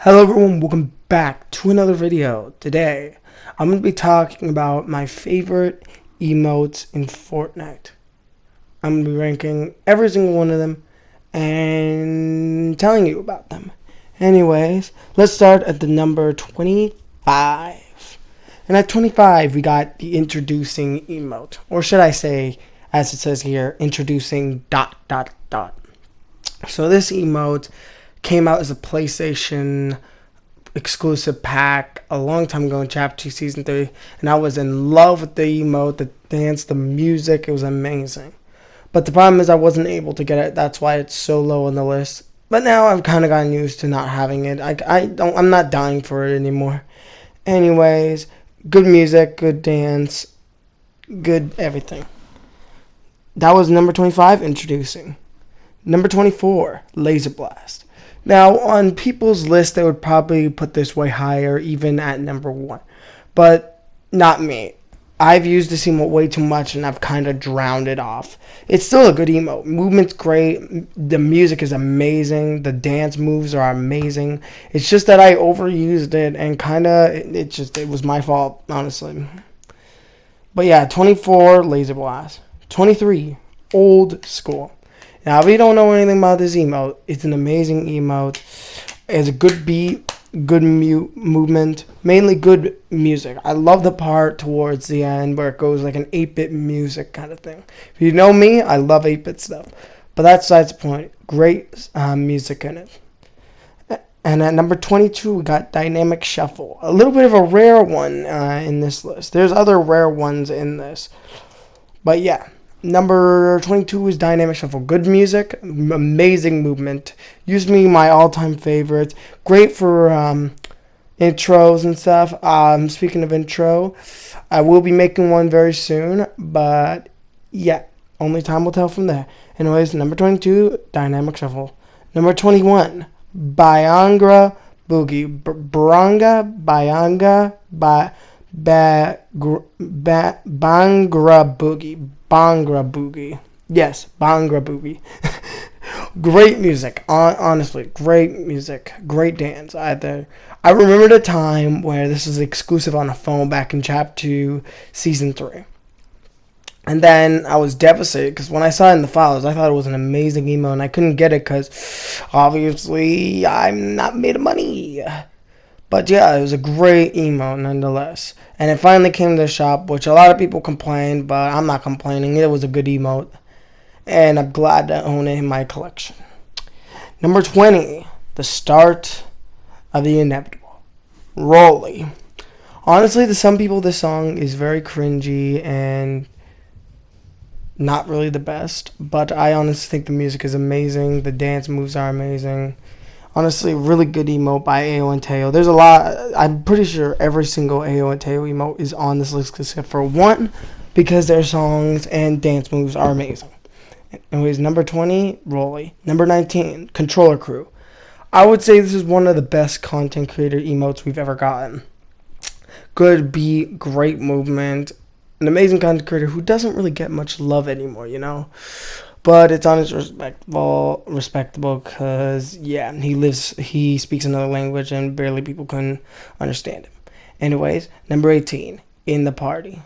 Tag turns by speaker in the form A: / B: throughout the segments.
A: Hello everyone, welcome back to another video. Today, I'm going to be talking about my favorite emotes in Fortnite. I'm going to be ranking every single one of them and telling you about them. Anyways, let's start at the number 25. And at 25, we got the introducing emote. Or should I say, as it says here, introducing ... So this emote came out as a PlayStation exclusive pack a long time ago in Chapter 2 Season 3, and I was in love with the emote, the dance, the music. It was amazing. But the problem is I wasn't able to get it. That's why it's so low on the list. But now I've kind of gotten used to not having it. I'm not dying for it anymore. Anyways, good music, good dance, good everything. That was number 25, introducing. Number 24, Laser Blast. Now, on people's list, they would probably put this way higher, even at number 1. But not me. I've used this emote way too much, and I've kind of drowned it off. It's still a good emote. Movement's great. The music is amazing. The dance moves are amazing. It's just that I overused it, and kind of, it was my fault, honestly. But yeah, 24, Laser Blast. 23, Old School. Now, if you don't know anything about this emote, it's an amazing emote. It has a good beat, good movement, mainly good music. I love the part towards the end where it goes like an 8-bit music kind of thing. If you know me, I love 8-bit stuff. But that's besides the point. Great music in it. And at number 22, we got Dynamic Shuffle. A little bit of a rare one in this list. There's other rare ones in this. But yeah. Number 22 is Dynamic Shuffle. Good music, amazing movement. Used to be my all-time favorite. Great for intros and stuff. Speaking of intro, I will be making one very soon. But yeah, only time will tell from there. Anyways, number 22, Dynamic Shuffle. Number 21, Bhangra Boogie. Bhangra Boogie. Bhangra Boogie. Yes, Bhangra Boogie. Great music. Honestly, great music. Great dance. I remember the time where this was exclusive on a phone back in Chapter 2, Season 3. And then I was devastated because when I saw it in the files, I thought it was an amazing email, and I couldn't get it because obviously I'm not made of money. But yeah, it was a great emote nonetheless. And it finally came to the shop, which a lot of people complained, but I'm not complaining. It was a good emote. And I'm glad to own it in my collection. Number 20, the start of the inevitable. Rolly. Honestly, to some people, this song is very cringy and not really the best. But I honestly think the music is amazing. The dance moves are amazing. Honestly, really good emote by Ayo and Teo. There's a lot. I'm pretty sure every single Ayo and Teo emote is on this list except for one, because their songs and dance moves are amazing. Anyways, number 20, Rolly. Number 19, Controller Crew. I would say this is one of the best content creator emotes we've ever gotten. Good beat, great movement, an amazing content creator who doesn't really get much love anymore, you know? But it's honestly respectable because, yeah, he speaks another language and barely people can understand him. Anyways, number 18, In the Party.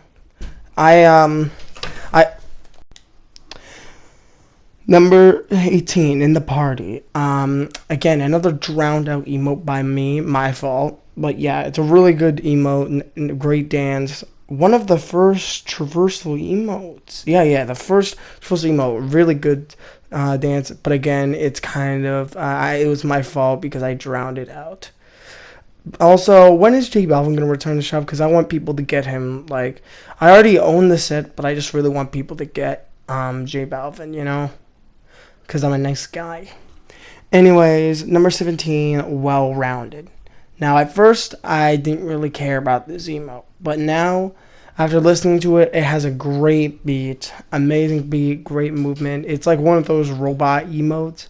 A: Number 18, In the Party. Again, another drowned out emote by me, my fault. But yeah, it's a really good emote, great dance. One of the first traversal emotes. Yeah, the first traversal emote. Really good dance. But again, it's kind of, it was my fault because I drowned it out. Also, when is J Balvin going to return to the shop? Because I want people to get him. Like, I already own the set, but I just really want people to get J Balvin, you know? Because I'm a nice guy. Anyways, number 17, Well-Rounded. Now, at first, I didn't really care about this emote, but now, after listening to it, it has a great beat, amazing beat, great movement. It's like one of those robot emotes,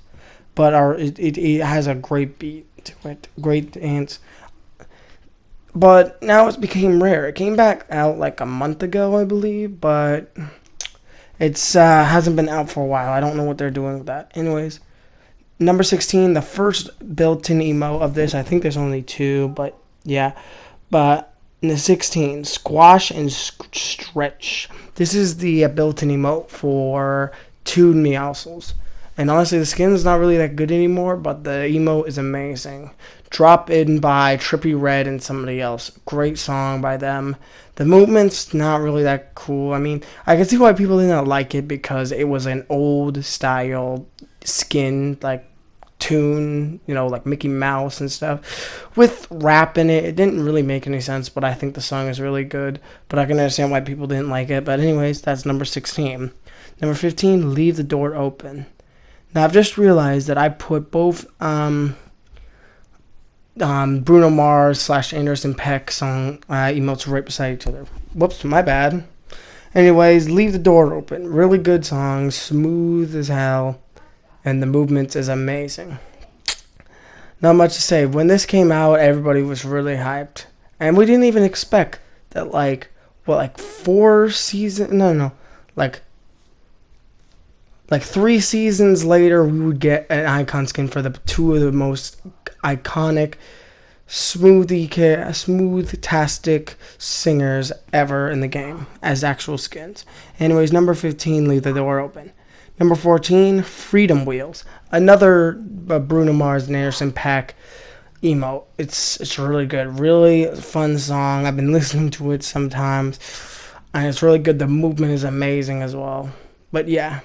A: but it has a great beat to it, great dance. But now it's became rare. It came back out like a month ago, I believe, but it's hasn't been out for a while. I don't know what they're doing with that. Anyways, Number 16, the first built-in emote of this. I think there's only two, but yeah. But the 16, squash and stretch. This is the built-in emote for two Meowscles. And honestly, the skin is not really that good anymore, but the emote is amazing. Drop In by Trippy Red and somebody else. Great song by them. The movement's not really that cool. I mean, I can see why people didn't like it because it was an old style skin, like tune, like Mickey Mouse and stuff, with rap in it. It didn't really make any sense, but I think the song is really good. But I can understand why people didn't like it. But anyways, that's number 16. Number 15, Leave the Door Open. Now I've just realized that I put both Bruno Mars / Anderson .Paak song emotes right beside each other. Whoops, my bad. Anyways, Leave the Door Open. Really good song, smooth as hell, and the movement is amazing. Not much to say. When this came out, everybody was really hyped, and we didn't even expect that. Like 4 seasons? No, like 3 seasons later, we would get an icon skin for the two of the most iconic, smooth-tastic singers ever in the game as actual skins. Anyways, number 15, Leave the Door Open. Number 14, Freedom Wheels. Another Bruno Mars and Anderson .Paak emote. It's really good. Really fun song. I've been listening to it sometimes, and it's really good. The movement is amazing as well. But yeah,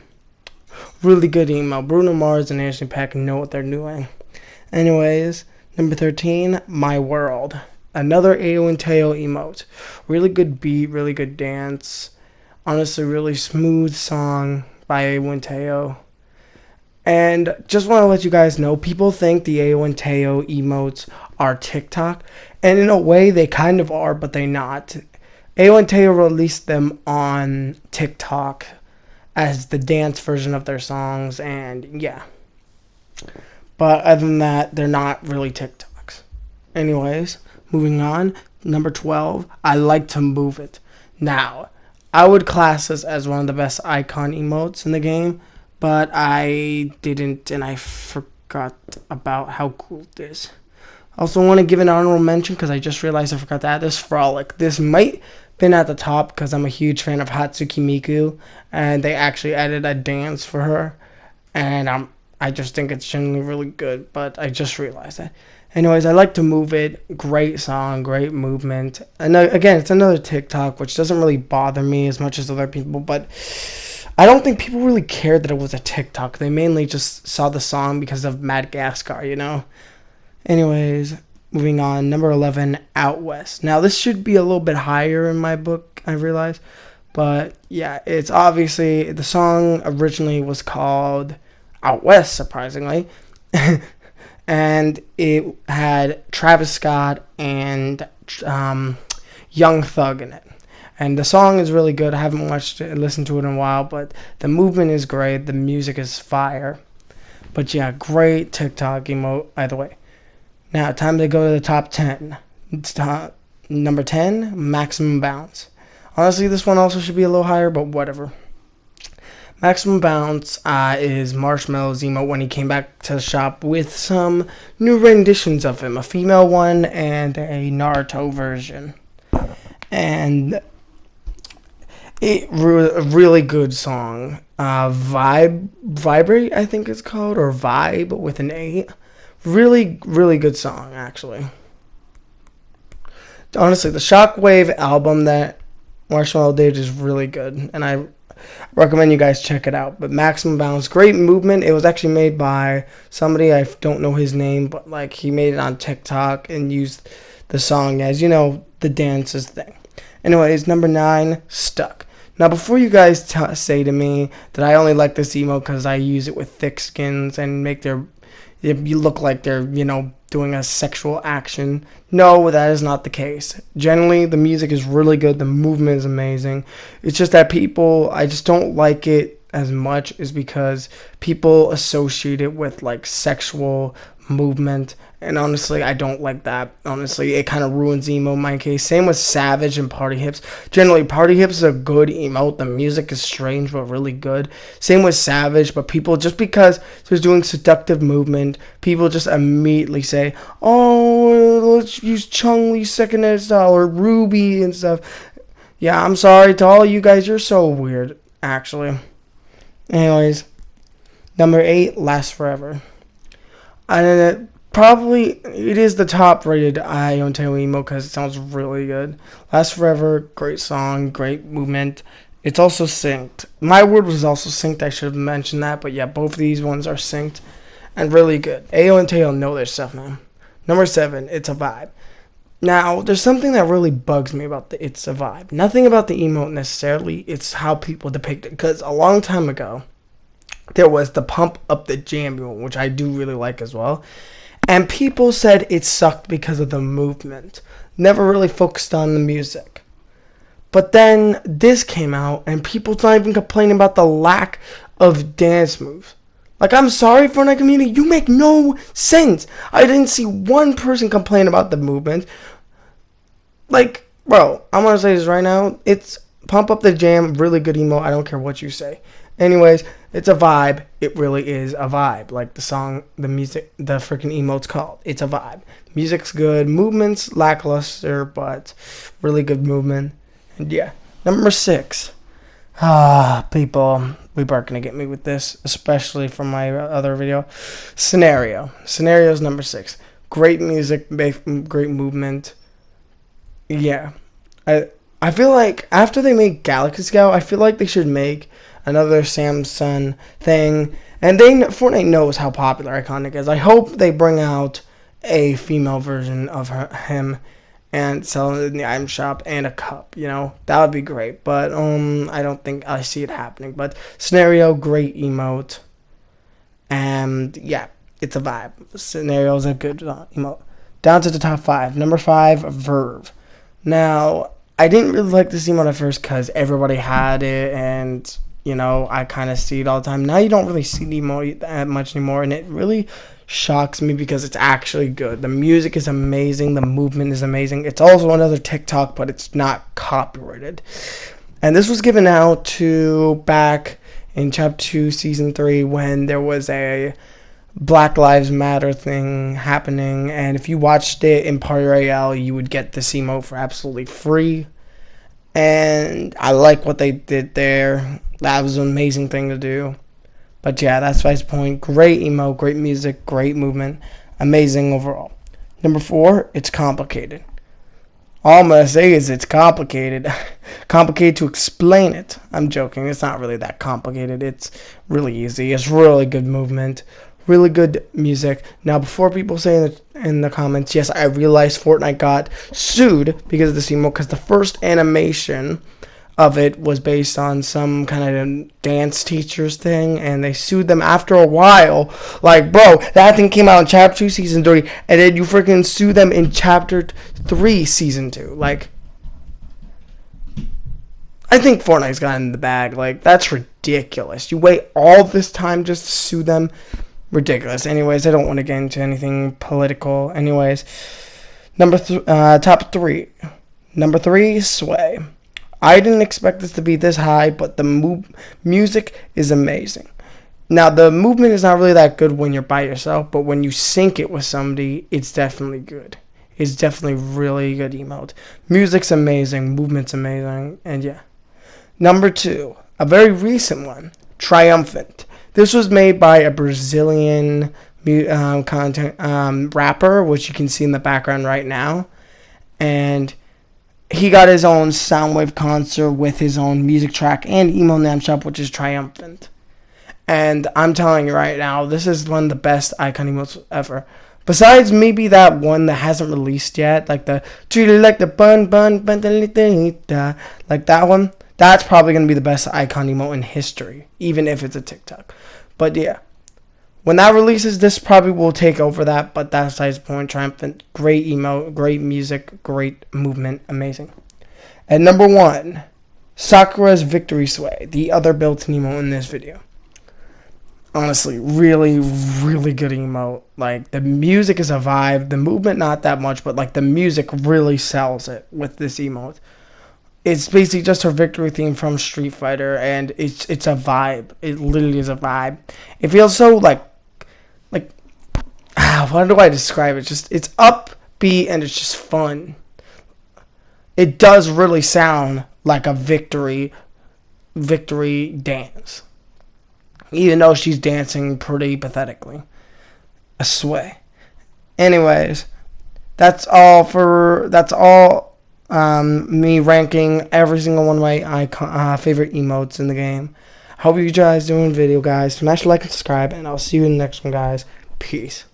A: really good emo. Bruno Mars and Anderson .Paak know what they're doing. Anyways, number 13, My World. Another Ao and Teo emote. Really good beat, really good dance. Honestly, really smooth song by Ao and Teo. And just want to let you guys know, people think the Ao and Teo emotes are TikTok. And in a way, they kind of are, but they're not. Ao and Teo released them on TikTok as the dance version of their songs, and yeah. But other than that, they're not really TikToks. Anyways, moving on. Number 12, I Like to Move It. Now, I would class this as one of the best icon emotes in the game, but I didn't, and I forgot about how cool it is. I also want to give an honorable mention because I just realized I forgot to add this. Frolic. This might been at the top because I'm a huge fan of Hatsuki Miku, and they actually added a dance for her, and I just think it's generally really good, but I just realized that. Anyways, I Like to Move It. Great song, great movement. And again, it's another TikTok, which doesn't really bother me as much as other people, but I don't think people really cared that it was a TikTok. They mainly just saw the song because of Madagascar. Anyways, moving on. Number 11, Out West. Now, this should be a little bit higher in my book, I realize. But, yeah, it's obviously, the song originally was called Out West, surprisingly. And it had Travis Scott and Young Thug in it. And the song is really good. I haven't listened to it in a while, but the movement is great. The music is fire. But yeah, great TikTok emote either way. Now, time to go to the top 10. It's number 10, Maximum Bounce. Honestly, this one also should be a little higher, but whatever. Maximum Bounce is Marshmallow's emote when he came back to the shop with some new renditions of him. A female one and a Naruto version. And a really good song. Vibrate, I think it's called, or Vibe with an A. Really, really good song, actually. Honestly, the Shockwave album that Marshmallow did is really good, and I recommend you guys check it out. But Maximum Bounce, great movement. It was actually made by somebody, I don't know his name, but he made it on TikTok and used the song as, the dances thing. Anyways, number 9, Stuck. Now, before you guys say to me that I only like this emote because I use it with thick skins and make you look like they're, doing a sexual action. No, that is not the case. Generally, the music is really good. The movement is amazing. It's just that I just don't like it as much is because people associate it with sexual movement, and honestly, I don't like that. Honestly, it kind of ruins emo in my case. Same with Savage and Party Hips. Generally, Party Hips is a good emote. The music is strange but really good. Same with Savage, but people, just because he's doing seductive movement, people just immediately say, "Oh, let's use Chun-Li's second hairstyle or Ruby and stuff." Yeah, I'm sorry to all you guys. You're so weird, actually. Anyways, number 8, Last Forever. And it is the top rated Untitled emo because it sounds really good. Last Forever, great song, great movement. It's also synced. My word was also synced. I should have mentioned that, but yeah, both of these ones are synced and really good. AO and Tail know their stuff, man. Number 7, It's a Vibe. Now, there's something that really bugs me about the It's a Vibe. Nothing about the emote necessarily. It's how people depict it. Because a long time ago, there was the Pump Up the Jam emote, which I do really like as well. And people said it sucked because of the movement. Never really focused on the music. But then this came out, and people's not even complaining about the lack of dance moves. Like, I'm sorry, Fortnite community, you make no sense. I didn't see one person complain about the movement. Like, bro, I'm gonna say this right now. It's Pump Up the Jam, really good emo. I don't care what you say. Anyways, it's a vibe. It really is a vibe. Like the song, the music, the freaking emote's called. It's a vibe. Music's good. Movement's lackluster, but really good movement. And yeah. Number 6. People are gonna get me with this, especially from my other video. Scenario's number 6. Great music, great movement. Yeah, I feel like after they make Galaxy Scout, I feel like they should make another Samsung thing. And Fortnite knows how popular Iconic is. I hope they bring out a female version of him and sell it in the item shop and a cup. You know, that would be great. But I don't think I see it happening. But Scenario, great emote, and yeah, it's a vibe. Scenario is a good emote. Down to the top 5. Number 5, Verve. Now, I didn't really like this emote at first because everybody had it, and I kind of see it all the time. Now you don't really see the emote that much anymore, and it really shocks me because it's actually good. The music is amazing. The movement is amazing. It's also another TikTok, but it's not copyrighted. And this was given out to back in Chapter 2, Season 3, when there was a Black Lives Matter thing happening, and if you watched it in Party Royale, you would get this emote for absolutely free. And I like what they did there. That was an amazing thing to do. But yeah, that's my point. Great emote, great music, great movement, amazing overall. Number 4, It's Complicated. All I'm gonna say is it's complicated. Complicated to explain it. I'm joking. It's not really that complicated. It's really easy. It's really good movement. Really good music. Now, before people say in the comments, yes, I realized Fortnite got sued because of this emote, because the first animation of it was based on some kind of dance teachers thing, and they sued them after a while. Like, bro, that thing came out in Chapter 2, Season 3, and then you freaking sue them in Chapter 3, Season 2. Like, I think Fortnite's gotten in the bag. Like, that's ridiculous. You wait all this time just to sue them? Ridiculous. Anyways, I don't want to get into anything political. Anyways, top 3. Number 3, Sway. I didn't expect this to be this high, but the music is amazing. Now, the movement is not really that good when you're by yourself, but when you sync it with somebody, it's definitely good. It's definitely really good emote. Music's amazing, movement's amazing, and yeah. Number 2, a very recent one, Triumphant. This was made by a Brazilian content rapper, which you can see in the background right now. And he got his own Soundwave concert with his own music track and emo name shop, which is Triumphant. And I'm telling you right now, this is one of the best icon emotes ever. Besides maybe that one that hasn't released yet, like the treat it like the bun, like that one. That's probably going to be the best icon emote in history, even if it's a TikTok. But yeah, when that releases, this probably will take over that, but that's besides the point. Triumphant, great emote, great music, great movement, amazing. And number 1, Sakura's Victory Sway, the other built-in emote in this video. Honestly, really, really good emote. Like, the music is a vibe. The movement, not that much, but like the music really sells it with this emote. It's basically just her victory theme from Street Fighter, and it's a vibe. It literally is a vibe. It feels so like how do I describe it? Just it's upbeat and it's just fun. It does really sound like a victory dance, even though she's dancing pretty pathetically. I swear. Anyways, that's all. Me ranking every single one of my favorite emotes in the game. Hope you guys doing video, guys. Smash like and subscribe, and I'll see you in the next one, guys. Peace.